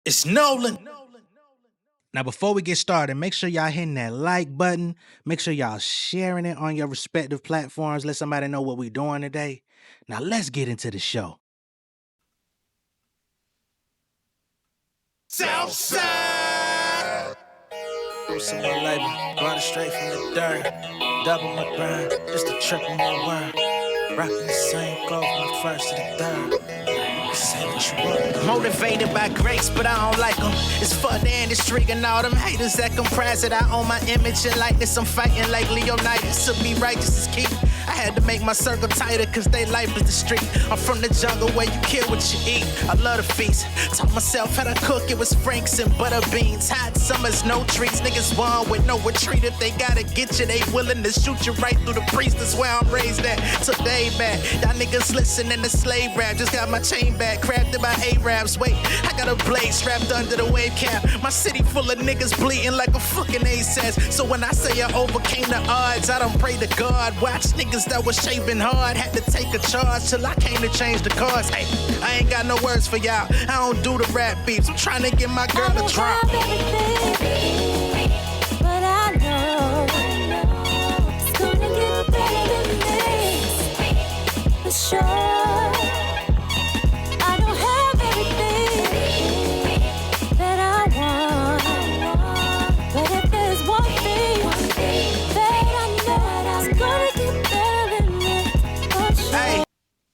It's Nolan. Now, before we get started, make sure y'all hitting that like button. Make sure y'all sharing it on your respective platforms. Let somebody know what we're doing today. Now, let's get into the show. Southside. I'm some more label, grinding straight from the dirt. Double my grind, just a triple my word. Rocking the same clothes from the first to the third. Say what you want. Motivated by grace, but I don't like them. It's for the industry and all them haters that comprise it. I own my image and likeness. I'm fighting like Leonidas. To be righteous is key. I had to make my circle tighter, cause they life is the street. I'm from the jungle where you kill what you eat. I love the feast. Taught myself how to cook, it was Franks and butter beans. Hot summers, no treats. Niggas born with no retreat. If they gotta get you, they willing to shoot you right through the priest. That's where I'm raised at. Took day back. Y'all niggas listening to slave rap. Just got my chain back, crafted by Arabs. Wait, I got a blade strapped under the wave cap. My city full of niggas bleeding like a fucking ASAS. So when I say I overcame the odds, I don't pray to God. Watch niggas that was shaving hard, had to take a charge till I came to change the cards. Hey, I ain't got no words for y'all. I don't do the rap beats. I'm trying to get my girl to drop. But I know it's gonna get better than this, for sure. I don't have everything that I want, but if there's one thing that I know, it's gonna get better than this, for sure. Hey,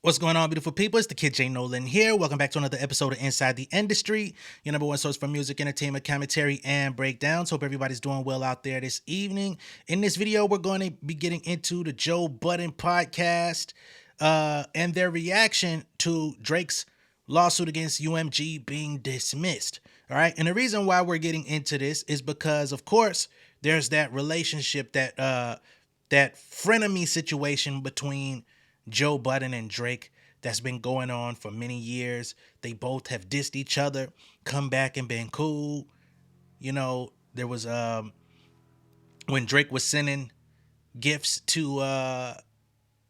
what's going on, beautiful people? It's the kid J Nolan here. Welcome back to another episode of Inside the Industry, your number one source for music, entertainment, commentary, and breakdowns. Hope everybody's doing well out there this evening. In this video, we're going to be getting into the Joe Budden podcast and their reaction to Drake's lawsuit against UMG being dismissed. All right. And the reason why we're getting into this is because, of course, there's that relationship, that frenemy situation between Joe Budden and Drake that's been going on for many years. They both have dissed each other, come back and been cool. You know, there was when Drake was sending gifts to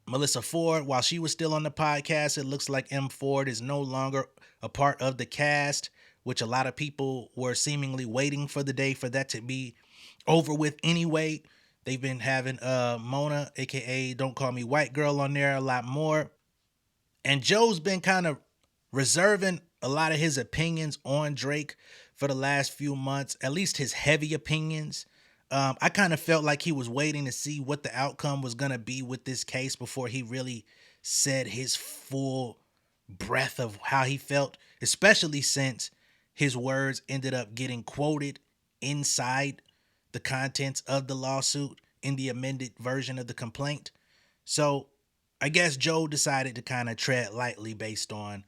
Melissa Ford while she was still on the podcast. It looks like M. Ford is no longer a part of the cast, which a lot of people were seemingly waiting for the day for that to be over with anyway. They've been having Mona, aka Don't Call Me White Girl, on there a lot more. And Joe's been kind of reserving a lot of his opinions on Drake for the last few months, at least his heavy opinions. I kind of felt like he was waiting to see what the outcome was going to be with this case before he really said his full breath of how he felt, especially since his words ended up getting quoted inside the contents of the lawsuit in the amended version of the complaint. So I guess Joe decided to kind of tread lightly based on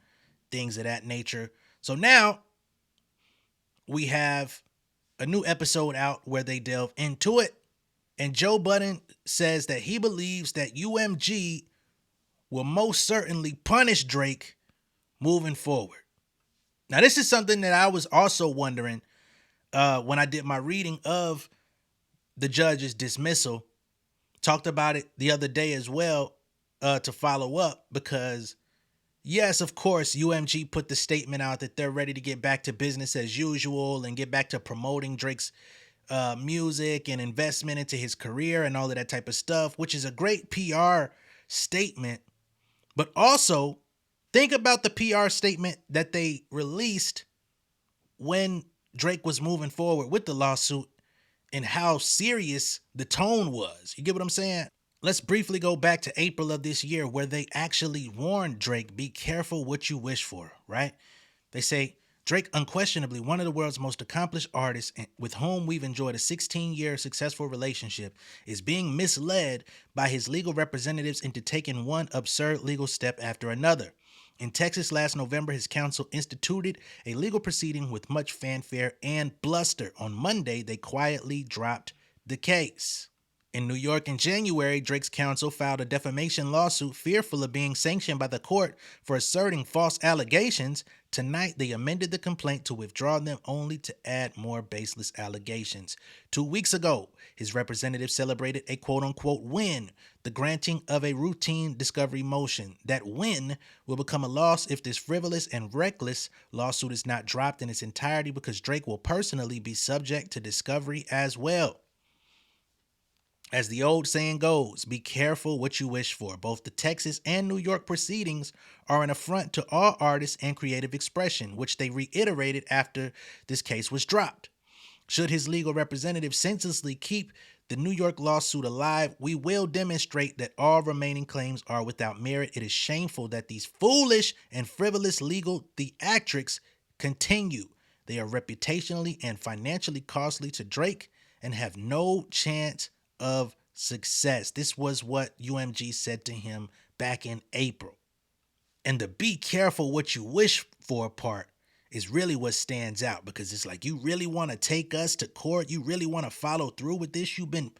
things of that nature. So now we have a new episode out where they delve into it. And Joe Budden says that he believes that UMG will most certainly punish Drake moving forward. Now, this is something that I was also wondering when I did my reading of the judge's dismissal. Talked about it the other day as well to follow up, because yes, of course, UMG put the statement out that they're ready to get back to business as usual and get back to promoting Drake's music and investment into his career and all of that type of stuff, which is a great PR statement. But also think about the PR statement that they released when Drake was moving forward with the lawsuit and how serious the tone was. You get what I'm saying? Let's briefly go back to April of this year, where they actually warned Drake, be careful what you wish for, right? They say, Drake, unquestionably one of the world's most accomplished artists with whom we've enjoyed a 16-year successful relationship, is being misled by his legal representatives into taking one absurd legal step after another. In Texas last November, his counsel instituted a legal proceeding with much fanfare and bluster. On Monday, they quietly dropped the case. In New York in January, Drake's counsel filed a defamation lawsuit fearful of being sanctioned by the court for asserting false allegations. Tonight, they amended the complaint to withdraw them only to add more baseless allegations. 2 weeks ago, his representative celebrated a quote-unquote win, the granting of a routine discovery motion. That win will become a loss if this frivolous and reckless lawsuit is not dropped in its entirety, because Drake will personally be subject to discovery as well. As the old saying goes, be careful what you wish for. Both the Texas and New York proceedings are an affront to all artists and creative expression, which they reiterated after this case was dropped. Should his legal representative senselessly keep the New York lawsuit alive, we will demonstrate that all remaining claims are without merit. It is shameful that these foolish and frivolous legal theatrics continue. They are reputationally and financially costly to Drake and have no chance of success. This was what UMG said to him back in April. And the be careful what you wish for part is really what stands out, because it's like, you really want to take us to court? You really want to follow through with this? You've been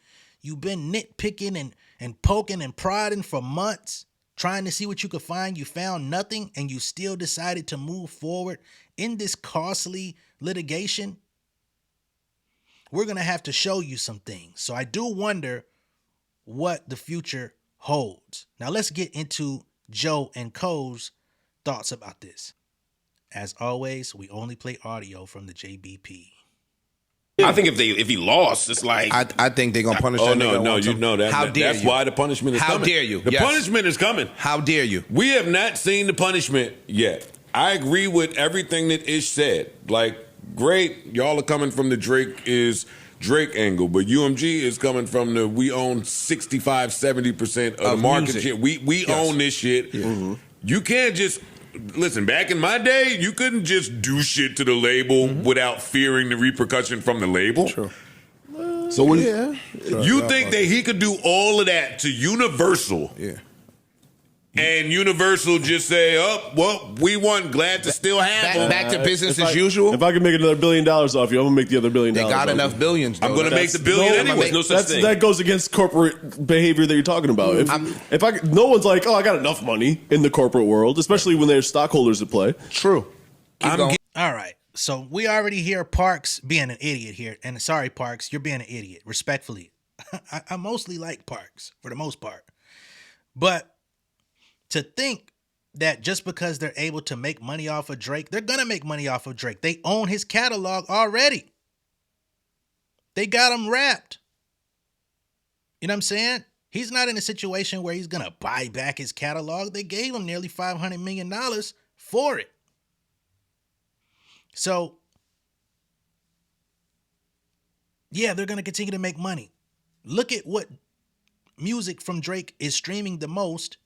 nitpicking and poking and prodding for months, trying to see what you could find. You found nothing, and you still decided to move forward in this costly litigation. We're going to have to show you some things. So I do wonder what the future holds. Now let's get into Joe and Cole's thoughts about this. As always, we only play audio from the JBP. I think if he lost, it's like I think they're gonna punish. Oh that no, nigga no, once you him. know that. How dare that's you? why the punishment is How coming. dare you? The Yes. punishment is coming. How dare you? We have not seen the punishment yet. I agree with everything that Ish said. Like, great, y'all are coming from the Drake angle, but UMG is coming from the we own 65-70% of the market music. shit. We own this shit. Yeah. Mm-hmm. You can't just listen. Back in my day, you couldn't just do shit to the label without fearing the repercussion from the label. True. So when You think that he could do all of that to Universal? Yeah. And Universal just say, oh, well, we weren't glad to still have them. Back to business If as I- usual. If I can make another $1 billion off you, I'm gonna make the other $1 billion. They got off enough you. billions. I'm though. going to make That's- the billion no, anyway. No such thing. That goes against corporate behavior that you're talking about. No one's like, oh, I got enough money in the corporate world, especially when there's stockholders at play. True. Keep going. All right. So we already hear Parks being an idiot here. And sorry, Parks, you're being an idiot, respectfully. I mostly like Parks for the most part. But to think that just because they're able to make money off of Drake, they're going to make money off of Drake. They own his catalog already. They got him wrapped. You know what I'm saying? He's not in a situation where he's going to buy back his catalog. They gave him nearly $500 million for it. So, yeah, they're going to continue to make money. Look at what music from Drake is streaming the most.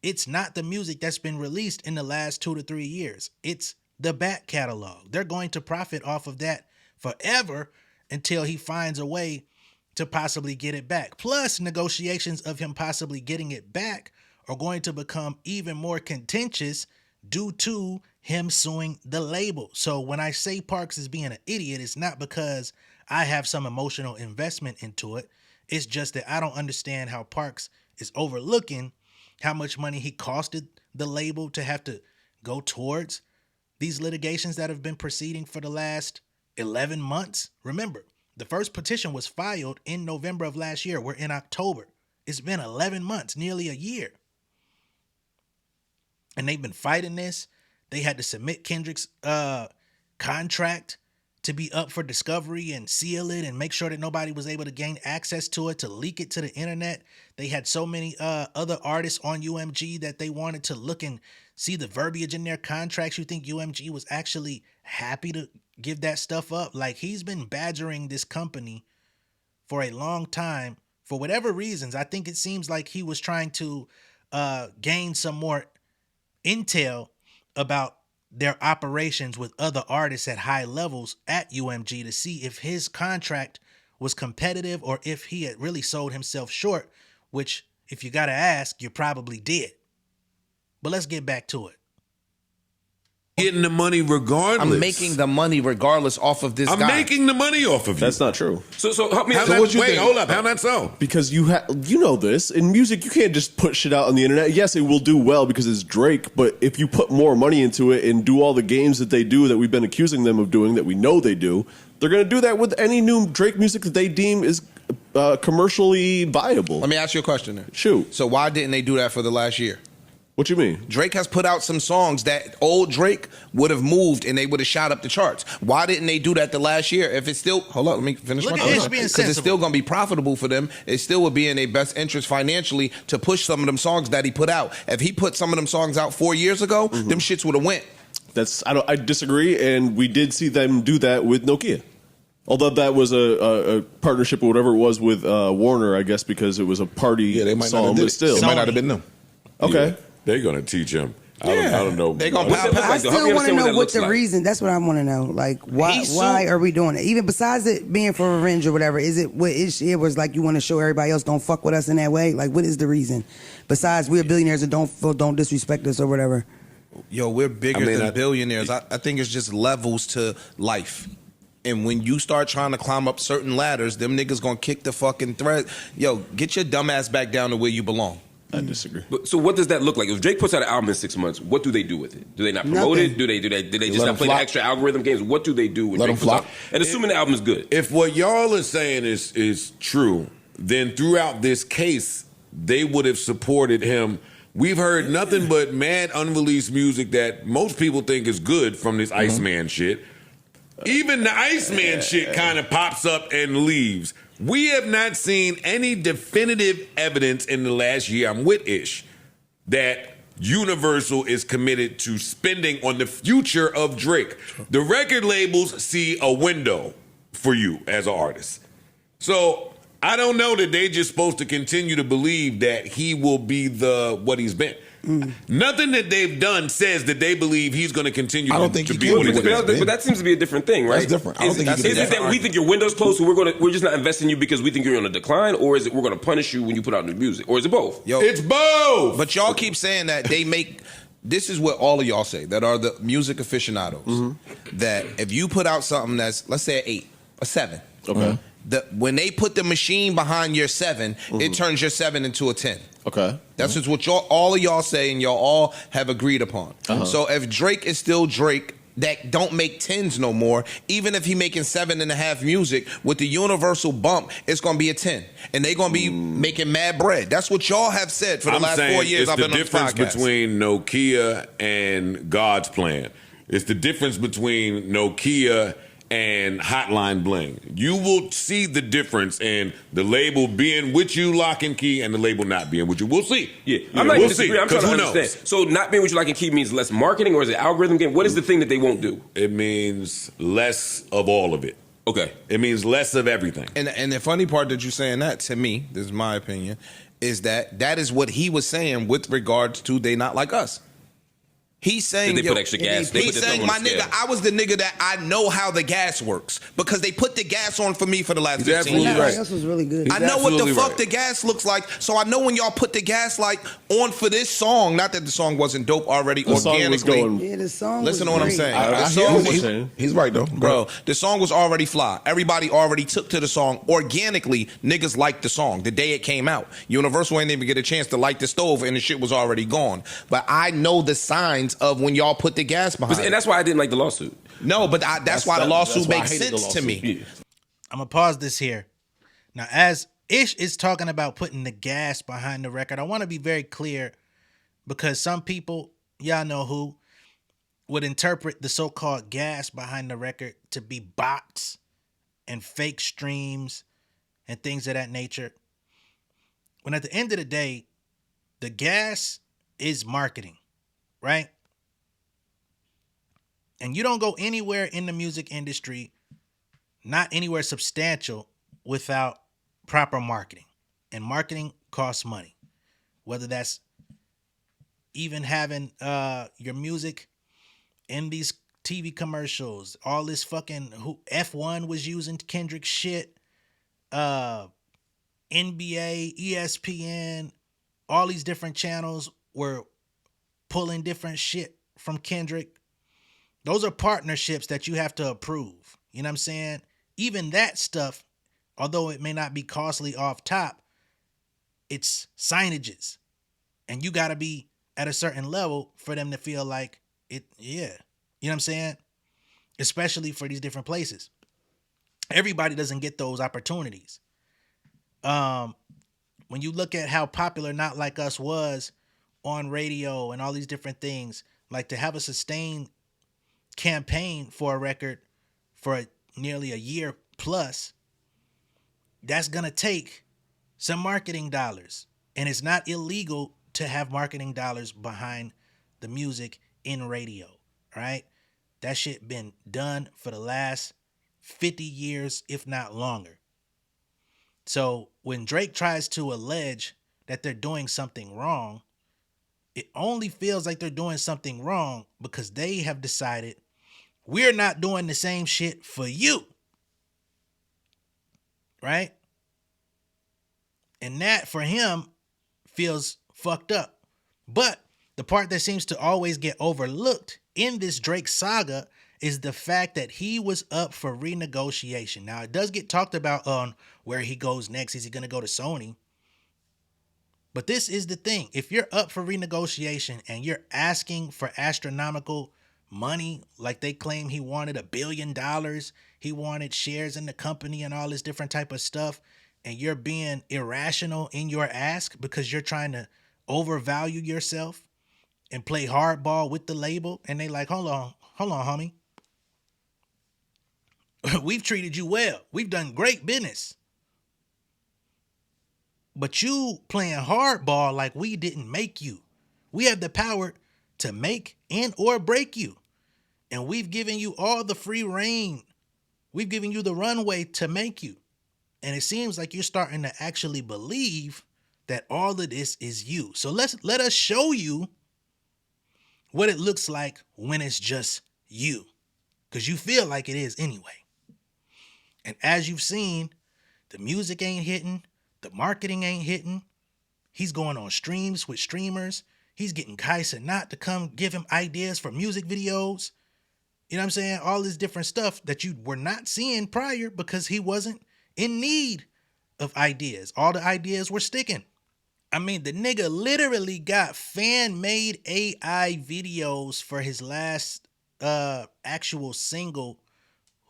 It's not the music that's been released in the last 2 to 3 years. It's the back catalog. They're going to profit off of that forever until he finds a way to possibly get it back. Plus, negotiations of him possibly getting it back are going to become even more contentious due to him suing the label. So when I say Parks is being an idiot, it's not because I have some emotional investment into it. It's just that I don't understand how Parks is overlooking how much money he costed the label to have to go towards these litigations that have been proceeding for the last 11 months. Remember, the first petition was filed in November of last year. We're in October. It's been 11 months, nearly a year. And they've been fighting this. They had to submit Kendrick's contract to be up for discovery and seal it and make sure that nobody was able to gain access to it, to leak it to the internet. They had so many other artists on UMG that they wanted to look and see the verbiage in their contracts. You think UMG was actually happy to give that stuff up? Like, he's been badgering this company for a long time for whatever reasons. I think it seems like he was trying to gain some more intel about their operations with other artists at high levels at UMG to see if his contract was competitive or if he had really sold himself short, which, if you got to ask, you probably did. But let's get back to it. getting the money regardless. I'm making the money regardless off of this guy. I'm making the money off of you. That's not true. So help me. How So that, what you wait, think? hold up. How not so? Because you know this in music, you can't just put shit out on the internet. Yes, it will do well because it's Drake, but if you put more money into it and do all the games that they do that we've been accusing them of doing, that we know they do, they're going to do that with any new Drake music that they deem is commercially viable. Let me ask you a question then. Shoot. So why didn't they do that for the last year? What you mean? Drake has put out some songs that old Drake would have moved and they would have shot up the charts. Why didn't they do that the last year? If it's still, hold on, let me finish Look my at Ish thought. being Because it's sensible. still going to be profitable for them. It still would be in their best interest financially to push some of them songs that he put out. If he put some of them songs out 4 years ago, them shits would have went. I disagree, and we did see them do that with Nokia. Although that was a partnership or whatever it was with Warner, I guess, because it was a party They might not song, have did but it. still. It might not have been them. Okay. Yeah, they're going to teach him. I don't know. They gonna What's that look I like, though? Help still me want to understand know that what looks the like. reason. That's what I want to know. Like, why? He sued- Why are we doing it? Even besides it being for revenge or whatever, is it what it was like? You want to show everybody else don't fuck with us in that way? Like, what is the reason? Besides, we're billionaires and don't disrespect us or whatever. Yo, we're bigger I mean, than billionaires. I think it's just levels to life. And when you start trying to climb up certain ladders, them niggas gonna kick the fucking thread. Yo, get your dumb ass back down to where you belong. I disagree. So what does that look like? If Drake puts out an album in 6 months, what do they do with it? Do they not promote Nothing. it? Do they just let not him play the flop. extra algorithm games? What do they do when Let Drake him puts out? flop. And assuming the album is good. If what y'all are saying is true, then throughout this case, they would have supported him. We've heard nothing but mad unreleased music that most people think is good from this Iceman shit. Even the Iceman shit kind of pops up and leaves. We have not seen any definitive evidence in the last year, I'm with Ish, that Universal is committed to spending on the future of Drake. The record labels see a window for you as an artist. So I don't know that they just supposed to continue to believe that he will be what he's been. Nothing that they've done says that they believe he's going to continue I don't to think he be can what be he's what been. he's but that seems to be a different thing, right? That's different. I don't think he can is do it that. that we think your window's closed, so we're just not investing in you because we think you're on a decline, or is it we're going to punish you when you put out new music, or is it both? Yo, It's both. but y'all keep saying that they make. This is what all of y'all say that are the music aficionados. That if you put out something that's, let's say, an 8, a 7. Okay. When they put the machine behind your 7, it turns your 7 into a 10. Okay. That's just what all of y'all say, and y'all all have agreed upon. So if Drake is still Drake, that don't make 10s no more, even if he making 7.5 music, with the universal bump, it's gonna be a 10. And they gonna be making mad bread. That's what y'all have said for the I'm last saying 4 years it's I've the been on this difference podcast. between Nokia and God's Plan. It's the difference between Nokia and Hotline Bling. You will see the difference in the label being with you, lock and key, and the label not being with you. We'll see. Yeah, I'm not we'll even disagreeing. I'm trying to understand. So not being what you like and keep means less marketing, or is it algorithm game? What is the thing that they won't do? It means less of all of it. Okay. It means less of everything. And the funny part that you're saying that, to me, this is my opinion, is that is what he was saying with regards to they not like us. He's saying Did they put extra gas? They He's put their saying, thumb my on the nigga, scale. I was the nigga that I know how the gas works because they put the gas on for me for the last He's 15 absolutely years. right. Everything else was really good. I know what the absolutely fuck right. the gas looks like, so I know when y'all put the gas like on for this song. Not that the song wasn't dope already The song was organically. going. Yeah, the song. Listen was to what I'm great. saying. I The hear song what you're was- saying. He's right though, Bro, the song was already fly. Everybody already took to the song organically. Niggas liked the song the day it came out. Universal ain't even get a chance to light the stove, and the shit was already gone. But I know the signs of when y'all put the gas behind. And it. that's why I didn't like the lawsuit. No, but that's why the lawsuit that's why I makes hated the sense to me. Yeah. I'm gonna pause this here. Now, as Ish is talking about putting the gas behind the record, I want to be very clear because some people, y'all know who, would interpret the so-called gas behind the record to be bots and fake streams and things of that nature. When at the end of the day, the gas is marketing, right? And you don't go anywhere in the music industry, not anywhere substantial, without proper marketing. And marketing costs money. Whether that's even having your music in these TV commercials, all this fucking F1 was using Kendrick shit, NBA, ESPN, all these different channels were pulling different shit from Kendrick. Those are partnerships that you have to approve. You know what I'm saying? Even that stuff, although it may not be costly off top, it's signages. And you got to be at a certain level for them to feel like it, yeah. You know what I'm saying? Especially for these different places. Everybody doesn't get those opportunities. When you look at how popular Not Like Us was on radio and all these different things, like to have a sustained campaign for a record for nearly a year plus, that's going to take some marketing dollars. And it's not illegal to have marketing dollars behind the music in radio, right? That shit been done for the last 50 years, if not longer. So when Drake tries to allege that they're doing something wrong, it only feels like they're doing something wrong because they have decided we're not doing the same shit for you. Right? And that for him feels fucked up. But the part that seems to always get overlooked in this Drake saga is the fact that he was up for renegotiation. Now, it does get talked about on where he goes next. Is he going to go to Sony? But this is the thing. If you're up for renegotiation and you're asking for astronomical money, like they claim he wanted $1 billion, he wanted shares in the company and all this different type of stuff, and you're being irrational in your ask because you're trying to overvalue yourself and play hardball with the label, and they like, hold on, homie. We've treated you well. We've done great business. But you playing hardball like we didn't make you. We have the power to make and or break you. And we've given you all the free reign. We've given you the runway to make you. And it seems like you're starting to actually believe that all of this is you. So let us show you what it looks like when it's just you. Because you feel like it is anyway. And as you've seen, the music ain't hitting. The marketing ain't hitting. He's going on streams with streamers. He's getting Kai Cenat to come give him ideas for music videos. You know what I'm saying? All this different stuff that you were not seeing prior because he wasn't in need of ideas. All the ideas were sticking. I mean, the nigga literally got fan-made AI videos for his last actual single,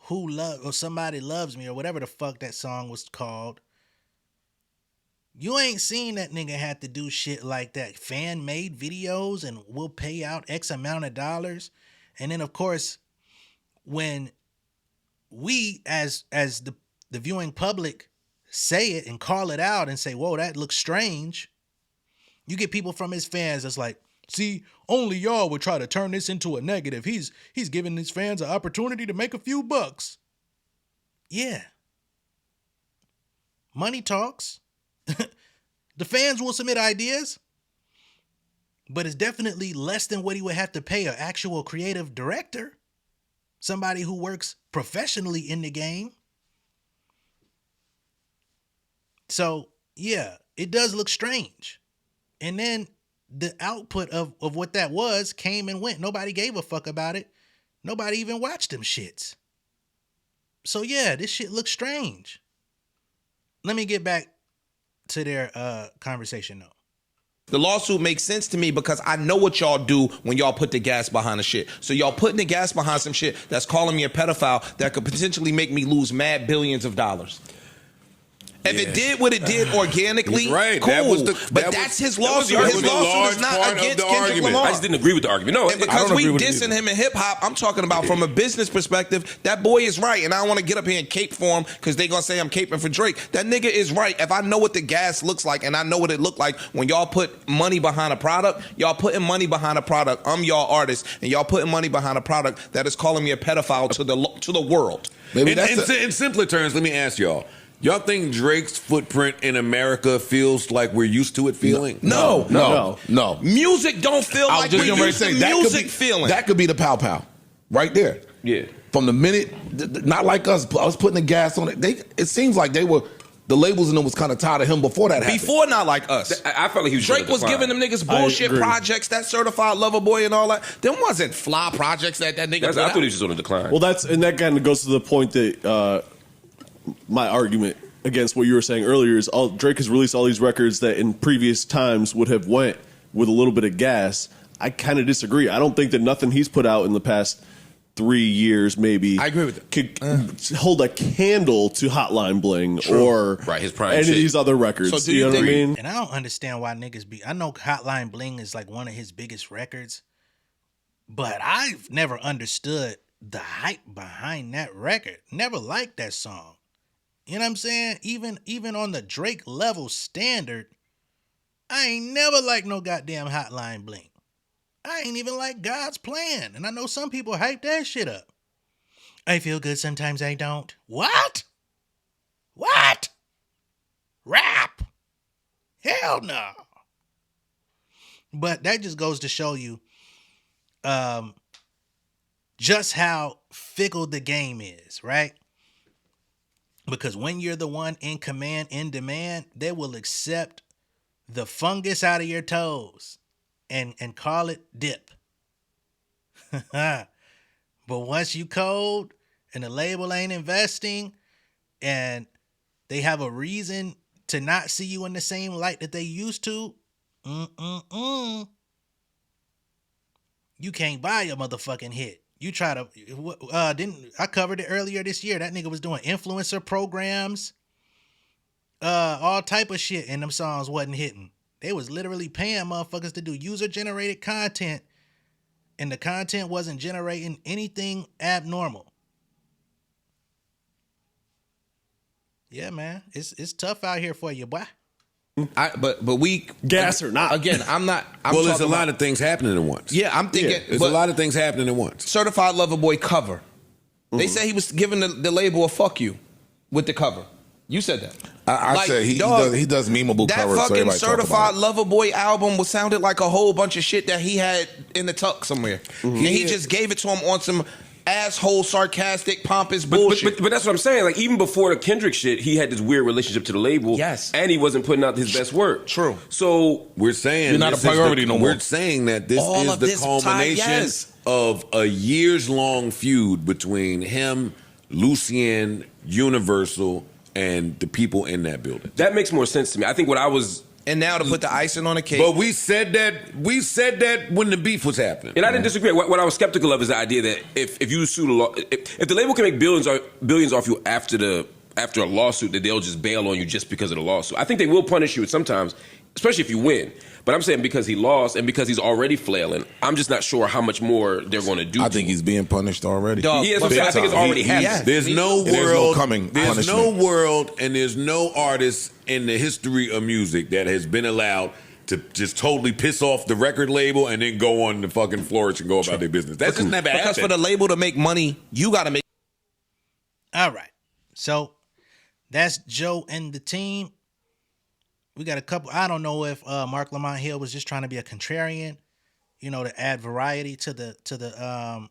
Who Love or Somebody Loves Me or whatever the fuck that song was called. You ain't seen that nigga had to do shit like that. Fan-made videos and we'll pay out X amount of dollars. And then, of course, when we, as the viewing public, say it and call it out and say, whoa, that looks strange, you get people from his fans that's like, see, only y'all would try to turn this into a negative. He's giving his fans an opportunity to make a few bucks. Yeah. Money talks. The fans will submit ideas, but it's definitely less than what he would have to pay an actual creative director, somebody who works professionally in the game. So, yeah, it does look strange. And then the output of what that was came and went. Nobody gave a fuck about it. Nobody even watched them shits. So, yeah, this shit looks strange. Let me get back to their conversation though. The lawsuit makes sense to me because I know what y'all do when y'all put the gas behind the shit. So y'all putting the gas behind some shit that's calling me a pedophile that could potentially make me lose mad billions of dollars. If it did what it did organically, right. Cool. That's his lawsuit. His lawsuit is not against Kendrick Lamar. I just didn't agree with the argument. No, and because we dissing him in hip hop, I'm talking about from a business perspective. That boy is right, and I don't want to get up here and cape for him because they gonna say I'm caping for Drake. That nigga is right. If I know what the gas looks like, and I know what it looked like when y'all put money behind a product, y'all putting money behind a product. I'm y'all artist, and y'all putting money behind a product that is calling me a pedophile to the world. In simpler terms, let me ask y'all. Y'all think Drake's footprint in America feels like we're used to it feeling? No. Music don't feel like we're used to music feeling. That could be the pow pow right there. Yeah. From the minute, not like us putting the gas on it. It seems like they were the labels and them was kind of tired of him before that happened. Before Not Like Us. I felt like he was Drake was giving them niggas bullshit projects, that Certified Lover Boy and all that. Them wasn't fly projects that nigga I thought he was just on a decline. Well, that kind of goes to the point that my argument against what you were saying earlier is Drake has released all these records that in previous times would have went with a little bit of gas. I kind of disagree. I don't think that nothing he's put out in the past 3 years maybe I agree with that. could hold a candle to Hotline Bling or his prime any of shit. these other records. So do you you know what I think- mean? And I don't understand why niggas be. I know Hotline Bling is like one of his biggest records, but I've never understood the hype behind that record. Never liked that song. You know what I'm saying? Even on the Drake level standard, I ain't never liked no goddamn Hotline Bling. I ain't even like God's Plan. And I know some people hype that shit up. I feel good sometimes I don't. What? What? Rap? Hell no. But that just goes to show you just how fickle the game is, right? Because when you're the one in command, in demand, they will accept the fungus out of your toes and call it dip. But once you cold and the label ain't investing and they have a reason to not see you in the same light that they used to, you can't buy a motherfucking hit. You try to, I covered it earlier this year. That nigga was doing influencer programs, all type of shit, and them songs wasn't hitting. They was literally paying motherfuckers to do user-generated content, and the content wasn't generating anything abnormal. Yeah, man, it's tough out here for you, boy. But we Gas or not. Again, I'm not. Well, there's a lot of things happening at once. Yeah, I'm thinking. There's a lot of things happening at once. Certified Lover Boy cover. They say he was giving the label a fuck you with the cover. You said that. I said he does memeable that covers. That so fucking everybody talk about Certified it. Lover Boy album sounded like a whole bunch of shit that he had in the tuck somewhere. And he just gave it to him on some asshole, sarcastic, pompous bullshit. But that's what I'm saying. Like, even before the Kendrick shit, he had this weird relationship to the label. Yes. And he wasn't putting out his best work. True. So we're saying You're not a priority no more. We're saying that this All is of the this culmination yes. of a years-long feud between him, Lucien, Universal, and the people in that building. that makes more sense to me. I think what I was... And now to put the icing on the cake. But we said that when the beef was happening. And I didn't disagree. What I was skeptical of is the idea that if you sue the law... If the label can make billions off you after a lawsuit, that they'll just bail on you just because of the lawsuit. I think they will punish you sometimes, especially if you win. But I'm saying because he lost and because he's already flailing, I'm just not sure how much more they're going to do. I think he's being punished already. Dog, Yeah, that's what I'm saying. I think it's already happened. There's no There's world. no coming There's no punishment. world, and there's no artist in the history of music that has been allowed to just totally piss off the record label and then go on the fucking flourish and go about their business. That's just never because happened. for the label to make money, you got to make. All right. So that's Joe and the team. We got a couple. I don't know if Mark Lamont Hill was just trying to be a contrarian, to add variety to the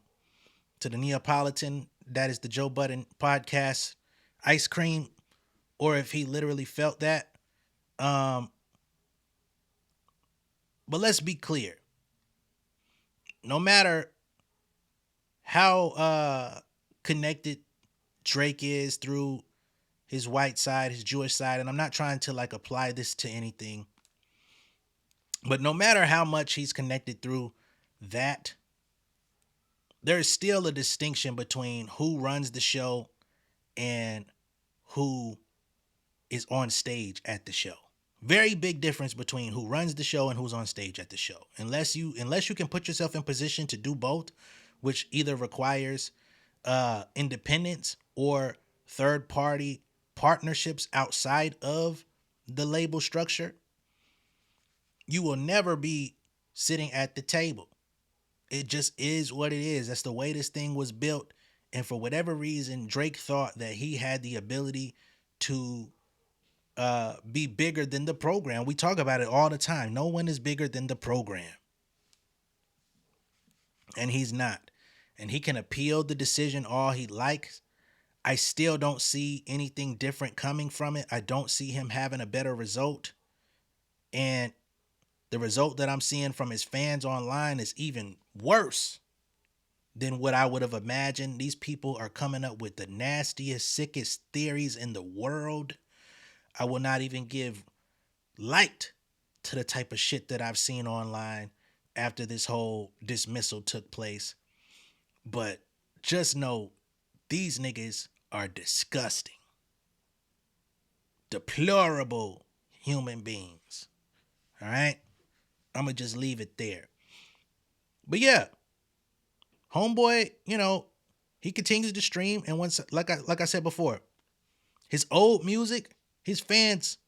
Neapolitan. That is the Joe Budden podcast, ice cream, or if he literally felt that. But let's be clear. No matter how connected Drake is through his white side, his Jewish side, and I'm not trying to apply this to anything, but no matter how much he's connected through that, there's still a distinction between who runs the show and who is on stage at the show. Very big difference between who runs the show and who's on stage at the show. Unless you can put yourself in position to do both, which either requires independence or third party partnerships outside of the label structure, you will never be sitting at the table. It just is what it is. That's the way this thing was built. And for whatever reason, Drake thought that he had the ability to be bigger than the program. We talk about it all the time. No one is bigger than the program. And he's not. And he can appeal the decision all he likes. I still don't see anything different coming from it. I don't see him having a better result. And the result that I'm seeing from his fans online is even worse than what I would have imagined. These people are coming up with the nastiest, sickest theories in the world. I will not even give light to the type of shit that I've seen online after this whole dismissal took place. But just know these niggas are disgusting, deplorable human beings. All right? I'm going to just leave it there. But yeah, homeboy, he continues to stream. And once, like I said before, his old music, his fans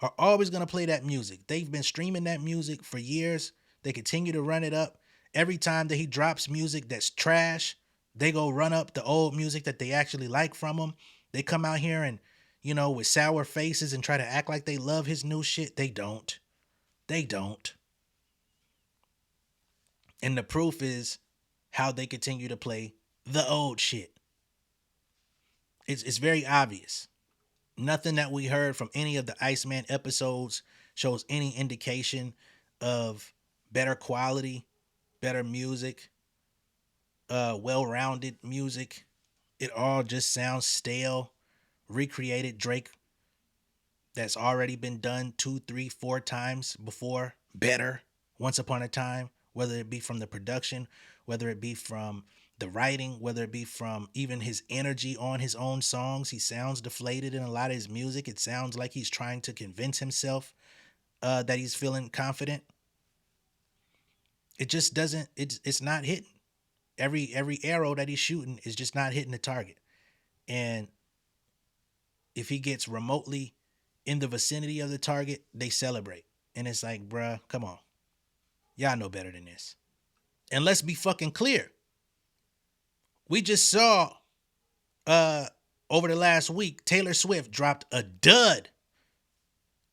are always going to play that music. They've been streaming that music for years. They continue to run it up. Every time that he drops music that's trash, they go run up the old music that they actually like from him. They come out here and, with sour faces and try to act like they love his new shit. They don't. They don't. And the proof is how they continue to play the old shit. It's very obvious. Nothing that we heard from any of the Iceman episodes shows any indication of better quality, better music, well-rounded music. It all just sounds stale, recreated Drake that's already been done 2, 3, 4 times before, better, once upon a time, whether it be from the production, whether it be from the writing, whether it be from even his energy on his own songs. He sounds deflated in a lot of his music. It sounds like he's trying to convince himself that he's feeling confident. It just doesn't, it's not hitting. Every arrow that he's shooting is just not hitting the target. And if he gets remotely in the vicinity of the target, they celebrate. And it's like, bruh, come on. Y'all know better than this. And let's be fucking clear. We just saw over the last week, Taylor Swift dropped a dud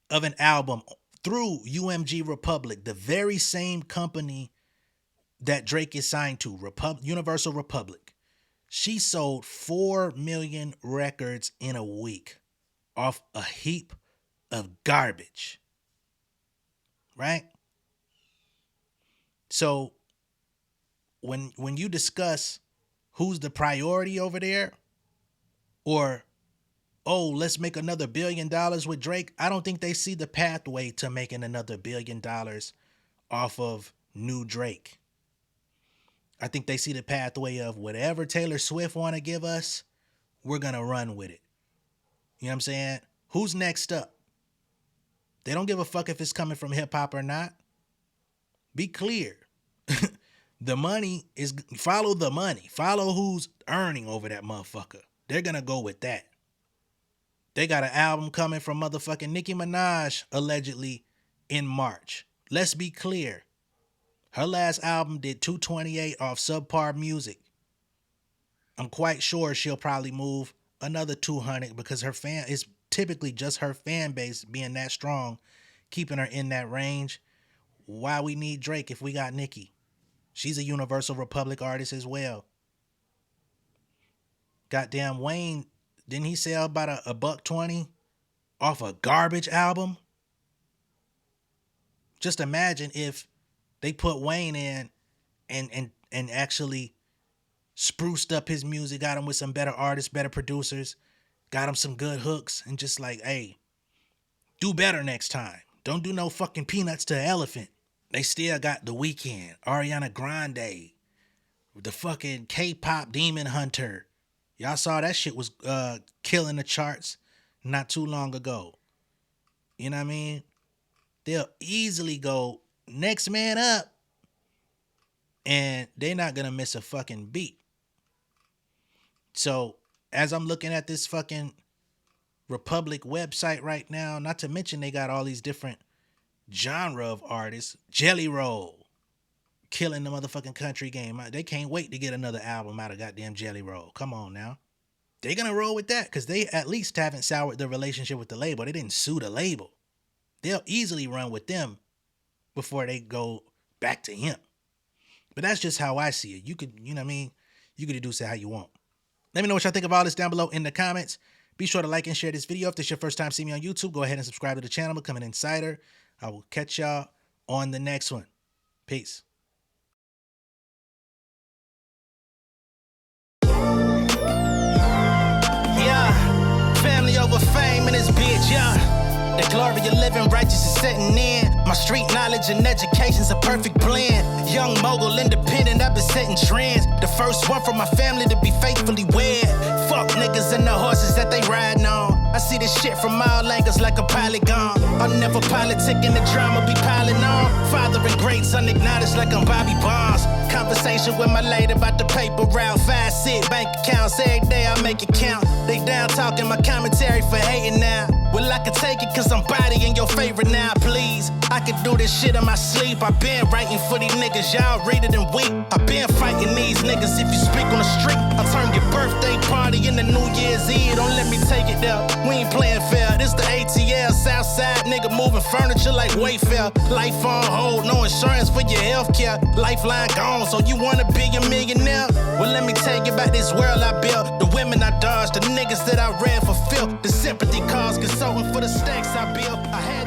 of an album through UMG Republic, the very same company that Drake is signed to, Universal Republic. She sold 4 million records in a week off a heap of garbage. Right? So when you discuss who's the priority over there, or, oh, let's make another $1 billion with Drake, I don't think they see the pathway to making another $1 billion off of new Drake. I think they see the pathway of whatever Taylor Swift want to give us, we're going to run with it. You know what I'm saying? Who's next up? They don't give a fuck if it's coming from hip hop or not. Be clear. The money is, follow the money. Follow who's earning over that motherfucker. They're going to go with that. They got an album coming from motherfucking Nicki Minaj, allegedly, in March. Let's be clear. Her last album did 228 off subpar music. I'm quite sure she'll probably move another 200 because her fan is typically just her fan base being that strong, keeping her in that range. Why we need Drake if we got Nicki? She's a Universal Republic artist as well. Goddamn Wayne, didn't he sell about a $120 off a garbage album? Just imagine if they put Wayne in and actually spruced up his music, got him with some better artists, better producers, got him some good hooks, and just like, hey, do better next time. Don't do no fucking peanuts to an elephant. They still got The Weeknd, Ariana Grande, the fucking K-pop Demon Hunter. Y'all saw that shit was killing the charts not too long ago. You know what I mean? They'll easily go next man up, and they're not going to miss a fucking beat. So as I'm looking at this fucking Republic website right now, not to mention they got all these different genre of artists. Jelly Roll, killing the motherfucking country game. They can't wait to get another album out of goddamn Jelly Roll. Come on now. They're going to roll with that because they at least haven't soured their relationship with the label. They didn't sue the label. They'll easily run with them before they go back to him. But that's just how I see it. You could, you know what I mean? You could deduce it how you want. Let me know what y'all think of all this down below in the comments. Be sure to like and share this video. If this is your first time seeing me on YouTube, go ahead and subscribe to the channel, become an insider. I will catch y'all on the next one. Peace. Yeah, family over fame in this bitch, yeah. The glory of living righteous is setting in. My street knowledge and education's a perfect blend. Young mogul, independent, I've been setting trends. The first one from my family to be faithfully wed. Fuck niggas and the horses that they riding on. I see this shit from all angles like a polygon. I'll never politic and the drama be piling on. Father and great son acknowledged like I'm Bobby Bonds. Conversation with my lady about the paper route. 5 sit bank accounts every day I make it count. They down talking my commentary for hating now. Well, I can take it cause I'm bodying your favorite now, please. I can do this shit in my sleep. I been writing for these niggas, y'all read it and weep. I been fighting these niggas if you speak on the street. I'll turn your birthday party into New Year's Eve. Don't let me take it there. We ain't playing fair. This the ATL, Southside nigga moving furniture like Wayfair. Life on hold, no insurance for your healthcare. Lifeline gone, so you wanna be a millionaire? Well, let me tell you about this world I built. The women I dodged, the niggas that I read for filth. The sympathy cause consulting for the stacks I built. I had